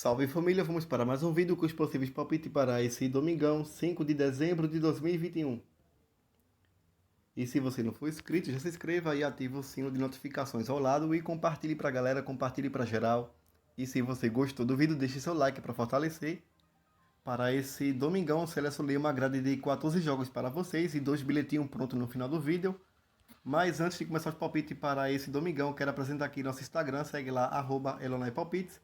Salve família, vamos para mais um vídeo com os possíveis palpites para esse domingão, 5 de dezembro de 2021. E se você não for inscrito, já se inscreva e ative o sino de notificações ao lado e compartilhe para a galera, compartilhe para geral. E se você gostou do vídeo, deixe seu like para fortalecer. Para esse domingão, selecionei uma grade de 14 jogos para vocês e 2 bilhetinhos prontos no final do vídeo. Mas antes de começar os palpites para esse domingão, quero apresentar aqui nosso Instagram, segue lá, @ElonaiPalpites.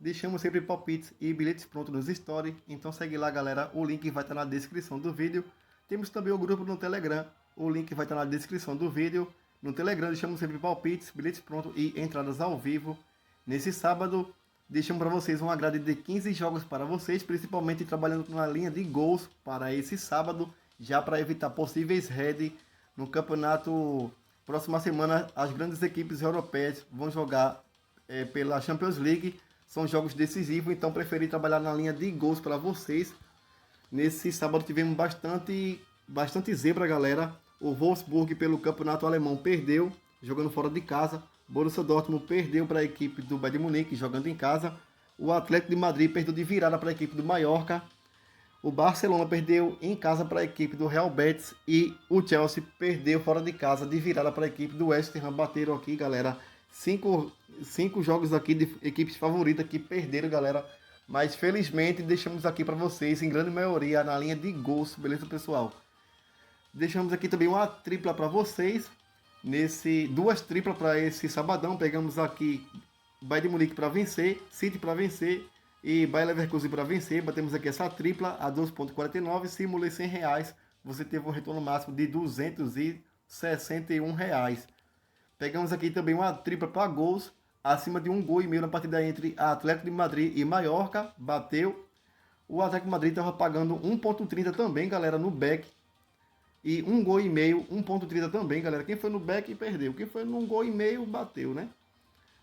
Deixamos sempre palpites e bilhetes prontos nos stories, então segue lá galera, o link vai estar na descrição do vídeo. Temos também o grupo no Telegram, o link vai estar na descrição do vídeo. No Telegram deixamos sempre palpites, bilhetes prontos e entradas ao vivo. Nesse sábado, deixamos para vocês uma grade de 15 jogos para vocês, principalmente trabalhando na linha de gols para esse sábado, já para evitar possíveis head no campeonato. Próxima semana, as grandes equipes europeias vão jogar pela Champions League. São jogos decisivos, então preferi trabalhar na linha de gols para vocês. Nesse sábado tivemos bastante zebra, galera. O Wolfsburg pelo campeonato alemão perdeu, jogando fora de casa. Borussia Dortmund perdeu para a equipe do Bayern de Munique, jogando em casa. O Atlético de Madrid perdeu de virada para a equipe do Mallorca. O Barcelona perdeu em casa para a equipe do Real Betis. E o Chelsea perdeu fora de casa de virada para a equipe do West Ham. Bateram aqui, galera. Cinco jogos aqui de equipes favoritas que perderam, galera. Mas felizmente deixamos aqui para vocês, em grande maioria, na linha de gols, beleza, pessoal? Deixamos aqui também uma tripla para vocês. Duas triplas para esse sabadão. Pegamos aqui Bayern de Munique para vencer, City para vencer e Bayer Leverkusen para vencer. Batemos aqui essa tripla a 2,49. Simulei R$100. Você teve um retorno máximo de R$261. Pegamos aqui também uma tripla para gols, acima de 1,5 gols na partida entre Atlético de Madrid e Mallorca. Bateu. O Atlético de Madrid estava pagando 1,30 também, galera, no back. E 1,5 gols, 1,30 também, galera. Quem foi no back perdeu. Quem foi no 1,5 gols bateu, né?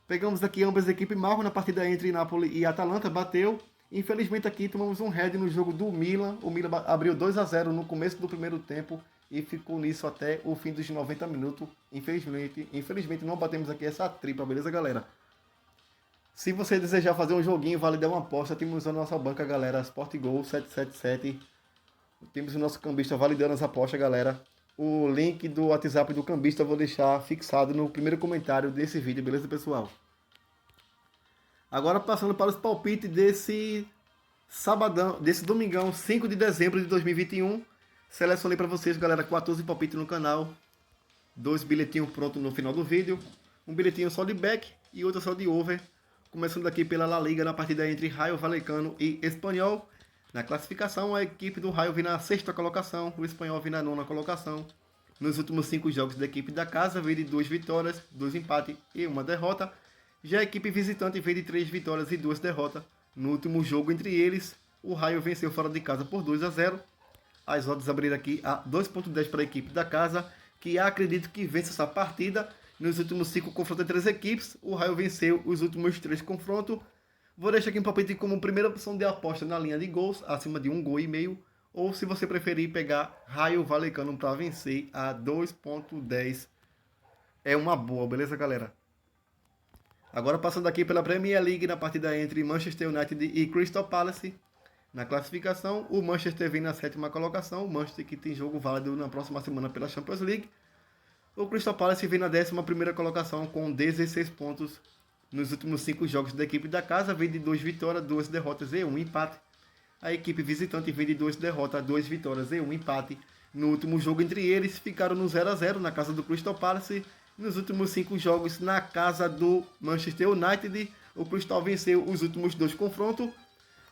Pegamos aqui ambas as equipes marcam na partida entre Napoli e Atalanta. Bateu. Infelizmente aqui tomamos um head no jogo do Milan. O Milan abriu 2-0 no começo do primeiro tempo e ficou nisso até o fim dos 90 minutos. Infelizmente não batemos aqui essa tripla, beleza, galera? Se você desejar fazer um joguinho, vale dar uma aposta, temos usando a nossa banca, galera, SportGol 777. Temos o nosso cambista validando as apostas, galera. O link do WhatsApp do cambista eu vou deixar fixado no primeiro comentário desse vídeo, beleza, pessoal? Agora passando para os palpites desse sabadão, desse domingão, 5 de dezembro de 2021. Selecionei para vocês, galera, 14 palpites no canal. 2 bilhetinhos prontos no final do vídeo. Um bilhetinho só de back e outro só de over. Começando aqui pela La Liga, na partida entre Rayo Vallecano e Espanyol. Na classificação, a equipe do Rayo vem na 6ª colocação, o Espanyol vem na 9ª colocação. Nos últimos 5 jogos da equipe da casa, veio de 2 vitórias, 2 empates e 1 derrota. Já a equipe visitante veio de 3 vitórias e 2 derrotas. No último jogo entre eles, o Rayo venceu fora de casa por 2-0. As odds abriram aqui a 2,10 para a equipe da casa, que acredito que vence essa partida. Nos últimos 5 confrontos entre as equipes, o Rayo venceu os últimos 3 confrontos. Vou deixar aqui um palpite como primeira opção de aposta na linha de gols, acima de 1,5 gols. Ou se você preferir pegar Rayo Vallecano para vencer a 2,10. É uma boa, beleza, galera? Agora passando aqui pela Premier League, na partida entre Manchester United e Crystal Palace. Na classificação, o Manchester vem na 7ª colocação. O Manchester que tem jogo válido na próxima semana pela Champions League. O Crystal Palace vem na 11ª colocação com 16 pontos. Nos últimos 5 jogos da equipe da casa, vem de 2 vitórias, 2 derrotas e 1 empate. A equipe visitante vem de 2 derrotas, 2 vitórias e 1 empate. No último jogo entre eles, ficaram no 0-0 na casa do Crystal Palace. Nos últimos 5 jogos na casa do Manchester United, o Crystal venceu os últimos 2 confrontos.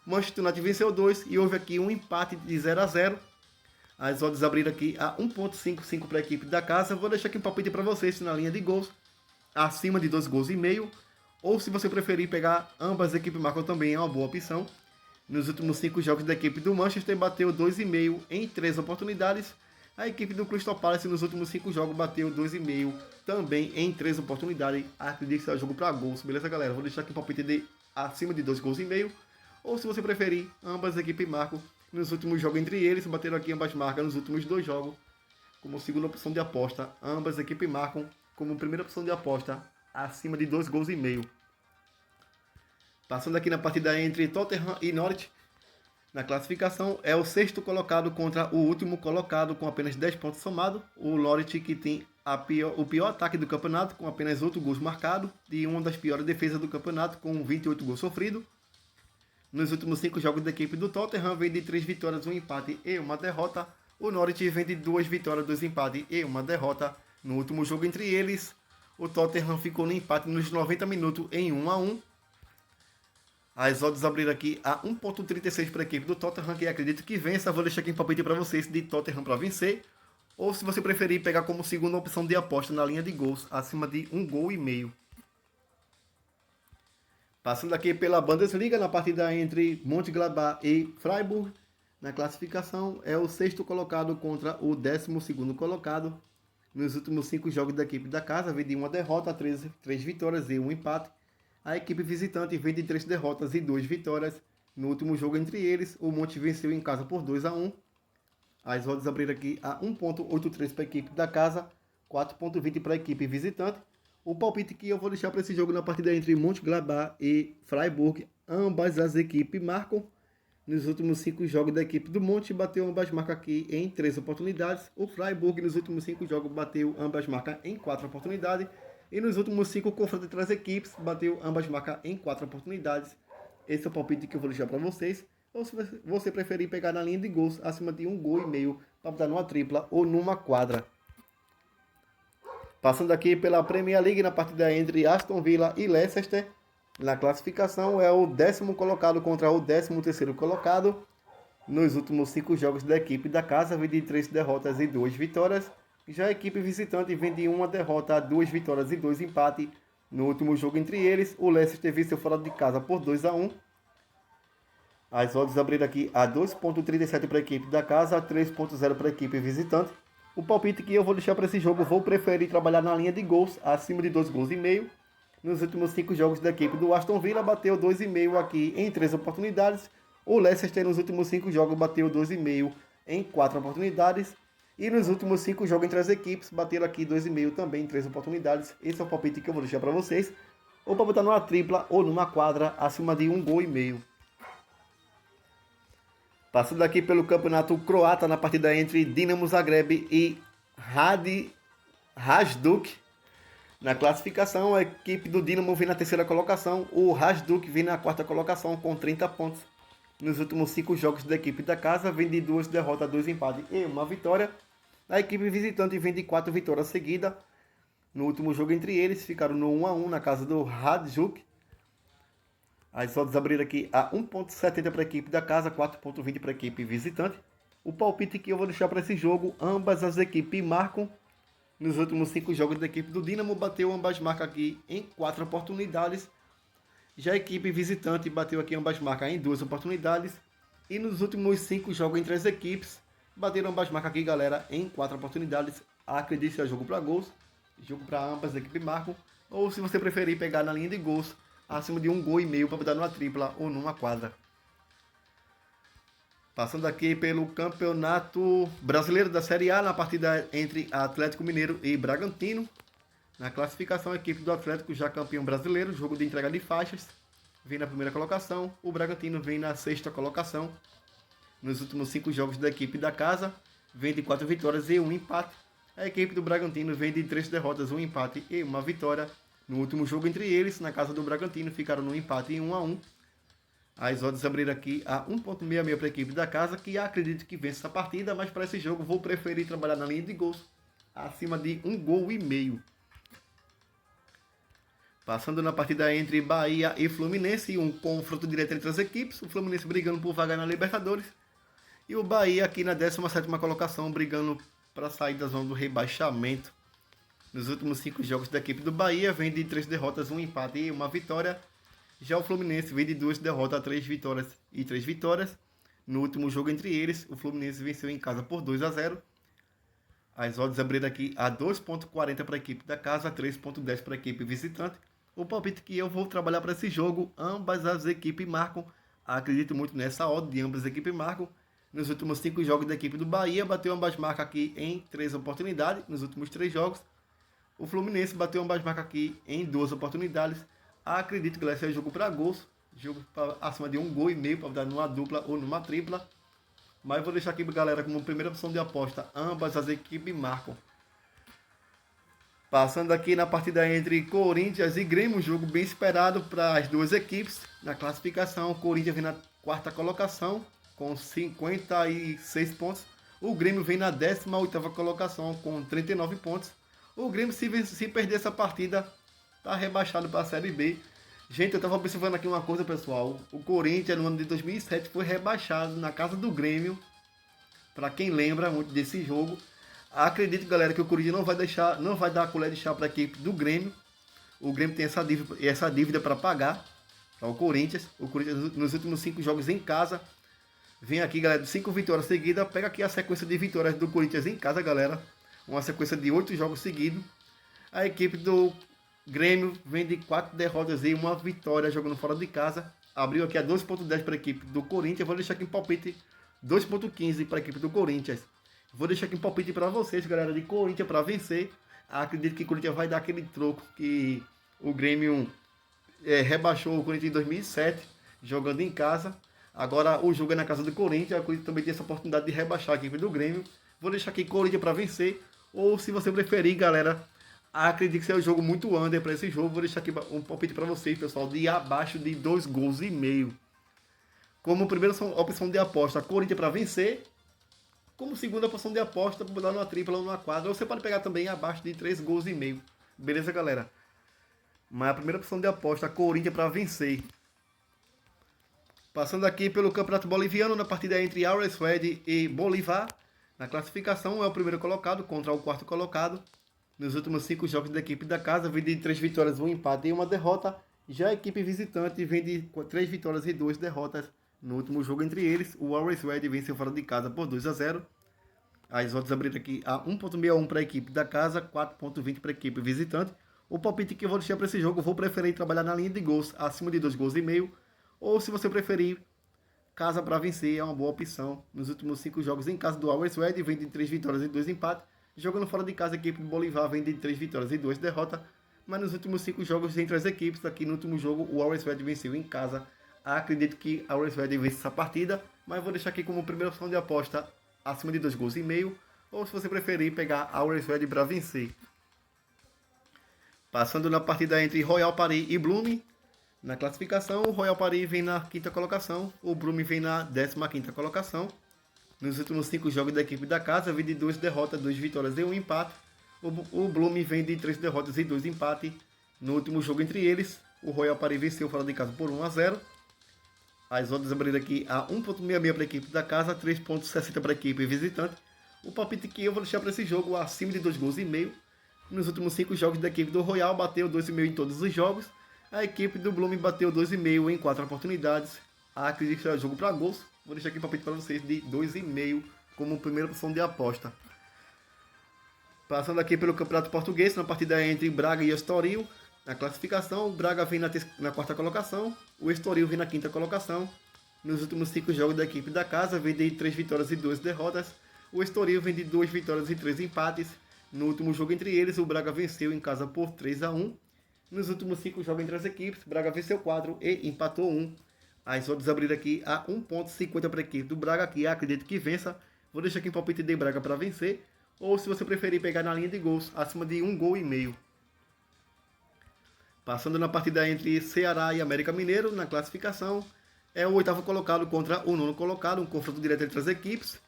Manchester United venceu 2 e houve aqui um empate de 0-0. As odds abriram aqui a 1,55 para a equipe da casa. Vou deixar aqui um palpite para vocês na linha de gols, acima de 2,5 gols. Ou se você preferir pegar ambas as equipes marcam também é uma boa opção. Nos últimos 5 jogos da equipe do Manchester bateu 2,5 em 3 oportunidades. A equipe do Crystal Palace nos últimos 5 jogos bateu 2,5 também em 3 oportunidades. Acredito que será jogo para gols, beleza, galera? Vou deixar aqui um palpite de acima de 2,5 gols. Ou se você preferir, ambas as equipes marcam nos últimos jogos entre eles. Bateram aqui ambas marcas nos últimos 2 jogos. Como segunda opção de aposta, ambas as equipes marcam como primeira opção de aposta acima de 2,5 gols. Passando aqui na partida entre Tottenham e Norwich. Na classificação, é o sexto colocado contra o último colocado com apenas 10 pontos somados. O Norwich, que tem o pior ataque do campeonato, com apenas 8 gols marcados, e uma das piores defesas do campeonato, com 28 gols sofridos. Nos últimos 5 jogos da equipe do Tottenham, vem de 3 vitórias, um empate e uma derrota. O Norwich vem de 2 vitórias, 2 empates e uma derrota. No último jogo entre eles, o Tottenham ficou no empate nos 90 minutos em 1-1. As odds abriram aqui a 1.36 para a equipe do Tottenham, que acredito que vença. Vou deixar aqui um palpite para vocês de Tottenham para vencer. Ou se você preferir, pegar como segunda opção de aposta na linha de gols, acima de 1,5 gols. Passando aqui pela Bundesliga, na partida entre Mönchengladbach e Freiburg. Na classificação, é o sexto colocado contra o 12º colocado. Nos últimos 5 jogos da equipe da casa, vem de uma derrota, 3 vitórias e um empate. A equipe visitante vem de 3 derrotas e 2 vitórias. No último jogo entre eles, o Monte venceu em casa por 2-1. As odds abriram aqui a 1.83 para a equipe da casa, 4.20 para a equipe visitante. O palpite que eu vou deixar para esse jogo na partida entre Mönchengladbach e Freiburg, ambas as equipes marcam. Nos últimos 5 jogos da equipe do Monte, bateu ambas marcas aqui em 3 oportunidades. O Freiburg nos últimos 5 jogos bateu ambas marcas em 4 oportunidades. E nos últimos 5 confrontos entre as equipes, bateu ambas marcas em 4 oportunidades. Esse é o palpite que eu vou deixar para vocês. Ou se você preferir pegar na linha de gols, acima de 1,5 gols, para botar numa tripla ou numa quadra. Passando aqui pela Premier League, na partida entre Aston Villa e Leicester. Na classificação, é o 10º colocado contra o 13º colocado. Nos últimos 5 jogos da equipe da casa, vem de 3 derrotas e 2 vitórias. Já a equipe visitante vem de 1 derrota, 2 vitórias e 2 empates. No último jogo entre eles, o Leicester venceu fora de casa por 2-1. As odds abriram aqui a 2.37 para a equipe da casa, 3.0 para a equipe visitante. O palpite que eu vou deixar para esse jogo, vou preferir trabalhar na linha de gols, acima de 2,5 gols. Nos últimos 5 jogos da equipe do Aston Villa, bateu 2,5 aqui em 3 oportunidades. O Leicester nos últimos 5 jogos bateu 2,5 em 4 oportunidades. E nos últimos 5 jogos entre as equipes, bateram aqui 2,5 também em 3 oportunidades. Esse é o palpite que eu vou deixar para vocês. Ou para botar numa tripla ou numa quadra, acima de 1,5 gols. Passando aqui pelo campeonato croata, na partida entre Dinamo Zagreb e Hajduk. Na classificação, a equipe do Dinamo vem na 3ª colocação, o Hajduk vem na 4ª colocação com 30 pontos. Nos últimos 5 jogos da equipe da casa, vem de 2 derrotas, 2 empates e 1 vitória. A equipe visitante vem de 4 vitórias seguidas. No último jogo entre eles, ficaram no 1-1 na casa do Hajduk. As odds abriram aqui a 1.70 para a equipe da casa, 4.20 para a equipe visitante. O palpite que eu vou deixar para esse jogo, ambas as equipes marcam. Nos últimos 5 jogos da equipe do Dinamo, bateu ambas marcas aqui em 4 oportunidades. Já a equipe visitante bateu aqui ambas marcas em 2 oportunidades. E nos últimos 5 jogos entre as equipes, bateram ambas marcas aqui, galera, em 4 oportunidades. Acredite, é jogo para gols, jogo para ambas as equipes marcam. Ou se você preferir pegar na linha de gols, acima de 1,5 gols para botar numa tripla ou numa quadra. Passando aqui pelo Campeonato Brasileiro da Série A, na partida entre Atlético Mineiro e Bragantino. Na classificação, a equipe do Atlético, já campeão brasileiro, jogo de entrega de faixas, vem na 1ª colocação. O Bragantino vem na 6ª colocação. Nos últimos 5 jogos da equipe da casa, vem de 4 vitórias e 1 empate. A equipe do Bragantino vem de 3 derrotas, 1 empate e 1 vitória. No último jogo entre eles, na casa do Bragantino, ficaram no empate em 1-1. As odds abriram aqui a 1.66 para a equipe da casa, que acredito que vence essa partida, mas para esse jogo vou preferir trabalhar na linha de gols, acima de 1,5 gols. Passando na partida entre Bahia e Fluminense, um confronto direto entre as equipes, o Fluminense brigando por vaga na Libertadores, e o Bahia aqui na 17ª colocação, brigando para sair da zona do rebaixamento. Nos últimos 5 jogos da equipe do Bahia, vem de 3 derrotas, 1 empate e 1 vitória. Já o Fluminense vem de 2 derrotas, 3 vitórias e 3 vitórias. No último jogo entre eles, o Fluminense venceu em casa por 2-0. As odds abriram aqui a 2.40 para a equipe da casa, 3.10 para a equipe visitante. O palpite que eu vou trabalhar para esse jogo, ambas as equipes marcam. Acredito muito nessa odd de ambas as equipes marcam. Nos últimos 5 jogos da equipe do Bahia, bateu ambas marcas aqui em 3 oportunidades, nos últimos 3 jogos. O Fluminense bateu ambas marcas aqui em 2 oportunidades. Acredito que vai ser jogo para gols. Jogo acima de 1,5 gol para dar numa dupla ou numa tripla. Mas vou deixar aqui, galera, como primeira opção de aposta. Ambas as equipes marcam. Passando aqui na partida entre Corinthians e Grêmio, um jogo bem esperado para as duas equipes. Na classificação, o Corinthians vem na quarta colocação com 56 pontos. O Grêmio vem na 18ª colocação com 39 pontos. O Grêmio, se perder essa partida, está rebaixado para a Série B. Gente, eu estava observando aqui uma coisa, pessoal. O Corinthians, no ano de 2007, foi rebaixado na casa do Grêmio. Para quem lembra muito desse jogo. Acredito, galera, que o Corinthians não vai dar a colher de chá para a equipe do Grêmio. O Grêmio tem essa dívida para pagar para o Corinthians. O Corinthians, nos últimos 5 jogos em casa, vem aqui, galera, 5 vitórias seguidas. Pega aqui a sequência de vitórias do Corinthians em casa, galera. Uma sequência de 8 jogos seguidos. A equipe do Grêmio vem de 4 derrotas e 1 vitória jogando fora de casa. Abriu aqui a 2,10 para a equipe do Corinthians. Vou deixar aqui em palpite 2,15 para a equipe do Corinthians. Vou deixar aqui um palpite para vocês, galera, de Corinthians para vencer. Acredito que o Corinthians vai dar aquele troco que o Grêmio rebaixou o Corinthians em 2007, jogando em casa. Agora o jogo é na casa do Corinthians. O Corinthians também tem essa oportunidade de rebaixar a equipe do Grêmio. Vou deixar aqui Corinthians para vencer. Ou se você preferir, galera, acredito que seja um jogo muito under para esse jogo. Vou deixar aqui um palpite para vocês, pessoal, de abaixo de 2,5 gols. Como primeira opção de aposta, Corinthians para vencer. Como segunda opção de aposta, mudar numa tripla ou numa quadra. Ou você pode pegar também abaixo de 3,5 gols. Beleza, galera? Mas a primeira opção de aposta, Corinthians para vencer. Passando aqui pelo Campeonato Boliviano, na partida entre Always Red e Bolívar. Na classificação, é o primeiro colocado contra o quarto colocado. Nos últimos 5 jogos da equipe da casa, vem de 3 vitórias, 1 empate e 1 derrota. Já a equipe visitante vem de 3 vitórias e 2 derrotas. No último jogo entre eles, o Always Red venceu fora de casa por 2-0. As odds abriram aqui a 1,61 para a equipe da casa, 4,20 para a equipe visitante. O palpite que eu vou deixar para esse jogo, eu vou preferir trabalhar na linha de gols, acima de 2,5 gols. Ou se você preferir, casa para vencer é uma boa opção. Nos últimos 5 jogos em casa do Always Red, vem de 3 vitórias e 2 empates. Jogando fora de casa, a equipe do Bolívar vem de 3 vitórias e 2 derrotas. Mas nos últimos 5 jogos entre as equipes, aqui no último jogo, o Always Red venceu em casa. Acredito que a Always Red vence essa partida, mas vou deixar aqui como primeira opção de aposta acima de 2,5 gols. Ou se você preferir, pegar a Always Red para vencer. Passando na partida entre Royal Paris e Blooming. Na classificação, o Royal Paris vem na 5ª colocação, o Blooming vem na 15ª colocação. Nos últimos 5 jogos da equipe da casa, vem de 2 derrotas, 2 vitórias e 1 empate. O Blooming vem de 3 derrotas e 2 empates. No último jogo entre eles, o Royal Paris venceu fora de casa por 1-0. As odds abriram aqui a 1,66 para a equipe da casa, 3,60 para a equipe visitante. O palpite que eu vou deixar para esse jogo acima de 2,5 gols. Nos últimos 5 jogos da equipe do Royal, bateu 2,5 em todos os jogos. A equipe do Blooming bateu 2,5 em 4 oportunidades. Acredito que será jogo para gols. Vou deixar aqui o palpite para vocês de 2,5 como primeira opção de aposta. Passando aqui pelo Campeonato Português, na partida entre Braga e Estoril. Na classificação, o Braga vem na 4ª colocação, o Estoril vem na 5ª colocação. Nos últimos 5 jogos da equipe da casa, vem de 3 vitórias e 2 derrotas. O Estoril vem de 2 vitórias e 3 empates. No último jogo entre eles, o Braga venceu em casa por 3-1. Nos últimos 5 jogos entre as equipes, o Braga venceu 4 e empatou 1. As odds abriram aqui a 1,50 para a equipe do Braga, que acredito que vença. Vou deixar aqui em palpite de Braga para vencer. Ou se você preferir pegar na linha de gols, acima de 1,5 gols. Passando na partida entre Ceará e América Mineiro, na classificação, é o 8º colocado contra o 9º colocado, um confronto direto entre as equipes.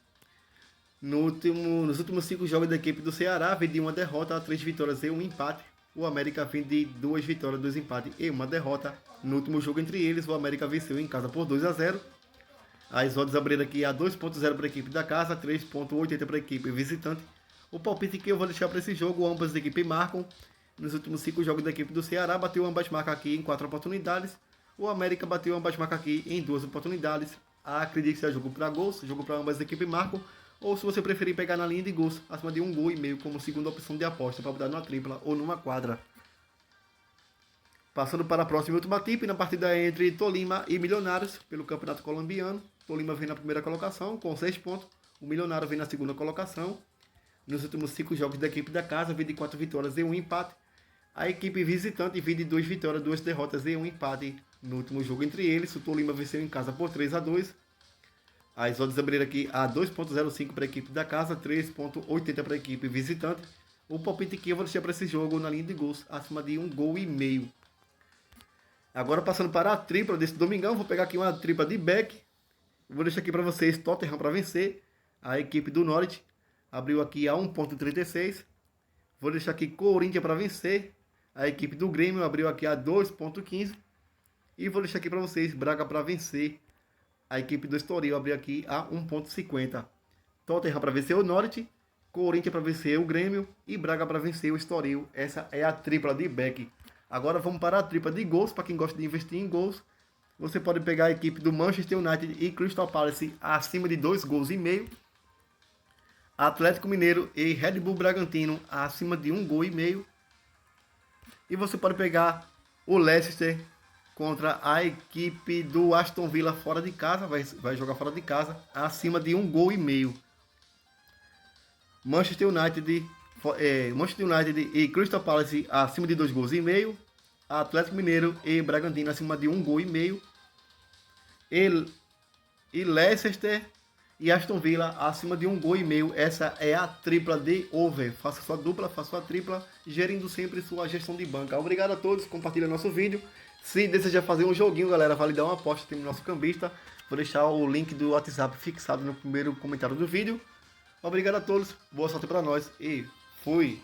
Nos últimos 5 jogos da equipe do Ceará, vem de 1 derrota, 3 vitórias e 1 empate. O América vem de 2 vitórias, 2 empates e 1 derrota. No último jogo entre eles, o América venceu em casa por 2-0. As odds abriram aqui a 2,0 para a equipe da casa, 3,80 para a equipe visitante. O palpite que eu vou deixar para esse jogo, ambas as equipes marcam. Nos últimos 5 jogos da equipe do Ceará, bateu ambas marcas aqui em 4 oportunidades. O América bateu ambas marcas aqui em 2 oportunidades. Acredito que seja jogo para gols, jogo para ambas as equipes marcam. Ou se você preferir pegar na linha de gols, acima de 1,5 gols como segunda opção de aposta para botar numa tripla ou numa quadra. Passando para a próxima e última tip, na partida entre Tolima e Milionários, pelo Campeonato Colombiano. Tolima vem na primeira colocação com 6 pontos. O Milionário vem na segunda colocação. Nos últimos 5 jogos da equipe da casa, vem de 4 vitórias e 1 empate. A equipe visitante vem de 2 vitórias, 2 derrotas e 1 empate. no último jogo entre eles. O Tolima venceu em casa por 3-2. As odds abriram aqui a 2.05 para a equipe da casa, 3.80 para a equipe visitante. O palpite que eu vou deixar para esse jogo na linha de gols, acima de 1,5 gols. Agora passando para a tripla desse domingão, vou pegar aqui uma tripla de back. Vou deixar aqui para vocês Tottenham para vencer. A equipe do Norwich abriu aqui a 1.36. Vou deixar aqui Corinthians para vencer. A equipe do Grêmio abriu aqui a 2.15. E vou deixar aqui para vocês Braga para vencer. A equipe do Estoril abriu aqui a 1.50. Tottenham para vencer o Norwich. Corinthians para vencer o Grêmio. E Braga para vencer o Estoril. Essa é a tripla de back. Agora vamos para a tripla de gols. Para quem gosta de investir em gols, você pode pegar a equipe do Manchester United e Crystal Palace acima de 2,5 gols. Atlético Mineiro e Red Bull Bragantino acima de 1,5 gols. E você pode pegar o Leicester contra a equipe do Aston Villa fora de casa. Vai jogar fora de casa acima de 1,5 gols. Manchester United e Crystal Palace acima de 2,5 gols. Atlético Mineiro e Bragantino acima de 1,5 gols. E Leicester e Aston Villa acima de 1,5 gols. Essa é a tripla de over. Faça sua dupla, faça sua tripla, gerindo sempre sua gestão de banca. Obrigado a todos, compartilha nosso vídeo. Se desejar fazer um joguinho, galera, vale dar uma aposta, tem no nosso cambista. Vou deixar o link do WhatsApp fixado no primeiro comentário do vídeo. Obrigado a todos, boa sorte para nós e fui!